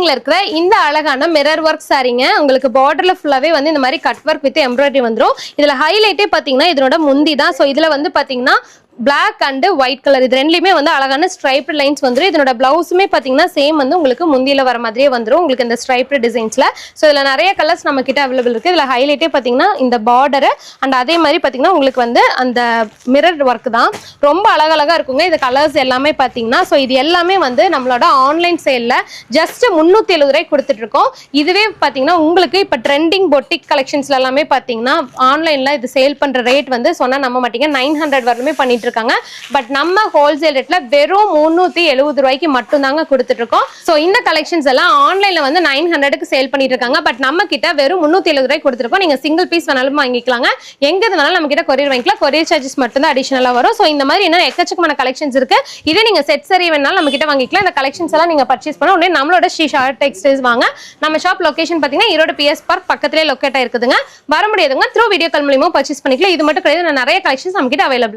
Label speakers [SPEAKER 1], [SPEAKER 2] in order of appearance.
[SPEAKER 1] ட்ரெண்டிங்ல இருக்கிற இந்த அழகான மிரர் ஒர்க் சாரீங்க. உங்களுக்கு பார்டர்ல ஃபுல்லாவே வந்து இந்த மாதிரி கட் ஒர்க் வித் எம்ப்ராய்டரி வந்துரும். இதுல ஹைலைட்டே பாத்தீங்கன்னா இதனோட முந்தி தான். சோ இதுல வந்து பாத்தீங்கன்னா black and white color இது ரெண்டுலயுமே வந்து அழகான ஸ்ட்ரைப்ட் லைன்ஸ் வந்துரும். இதனோட பிளவுஸுமே பாத்தீங்கன்னா சேம் வந்து உங்களுக்கு முந்தியில வர மாதிரியே வந்துரும் உங்களுக்கு இந்த ஸ்ட்ரைப்ட் டிசைன்ஸ்ல. சோ இதுல நிறைய கலர்ஸ் நம்ம கிட்ட அவைலபிள் இருக்கு. இதுல ஹைலைட்டே பாத்தீங்கன்னா இந்த பார்டர் அண்ட் அதே மாதிரி பாத்தீங்கன்னா உங்களுக்கு வந்து அந்த மிரர் ஒர்க் தான் ரொம்ப அழகழகா இருக்குங்க. இது கலர்ஸ் எல்லாமே பாத்தீங்கன்னா சோ இது எல்லாமே வந்து நம்மளோட ஆன்லைன் சேல்ல ஜஸ்ட் 370 ரூபாய் கொடுத்துட்டு இருக்கோம். இதுவே பாத்தீங்கன்னா உங்களுக்கு இப்ப ட்ரெண்டிங் பொட்டிக் கலெக்ஷன்ஸ்ல எல்லாமே பாத்தீங்கன்னா ஆன்லைன்ல இது சேல் பண்ற ரேட் வந்து சொன்னா நம்ப மாட்டீங்க 900 வரலுமே பண்ணிட்டு இருக்காங்க. பட் நம்ம ஹோல்சேல் ரேட்ல வெறும் 370 ரூபாய்க்கு மட்டும் தாங்க கொடுத்துட்டு இருக்கோம். சோ இந்த கலெக்ஷன்ஸ் எல்லாம் ஆன்லைன்ல வந்து 900க்கு சேல் பண்ணிட்டு இருக்காங்க. பட் நம்ம கிட்ட வெறும் 370 ரூபாய்க்கு கொடுத்துருக்கோம். நீங்க சிங்கிள் பீஸ் வேணாலும் வாங்கிக்கலாங்க. எங்க இருந்தாலும் நம்ம கிட்ட கொரியர் வாங்கிக்கலாம். கொரியர் சார்ஜஸ் மட்டும் தான் அடிஷனலா வரும். சோ இந்த மாதிரி இன்னும் எக்கச்சக்கமான கலெக்ஷன்ஸ் இருக்கு. இதே நீங்க செட் சரி வேணாலும் நம்ம கிட்ட வாங்கிக்கலாம். இந்த கலெக்ஷன்ஸ் எல்லாம் நீங்க பர்ச்சேஸ் பண்ண உடனே நம்மளோட ஸ்ரீ ஷார்ட் டெக்ஸ்டைல்ஸ் வாங்க. நம்ம ஷாப் லொகேஷன் பாத்தீங்கன்னா ஈரோடு PS பார்க் பக்கத்திலே லொகேட் ஆயிருக்குதுங்க. வர முடியாதுங்க த்ரூ வீடியோ கால் மூலமா பர்ச்சேஸ் பண்ணிக்கலாம். இது மட்டும் கிடையாது, நிறைய கலெக்ஷன்ஸ் நம்ம கிட்ட அவைலபிள்.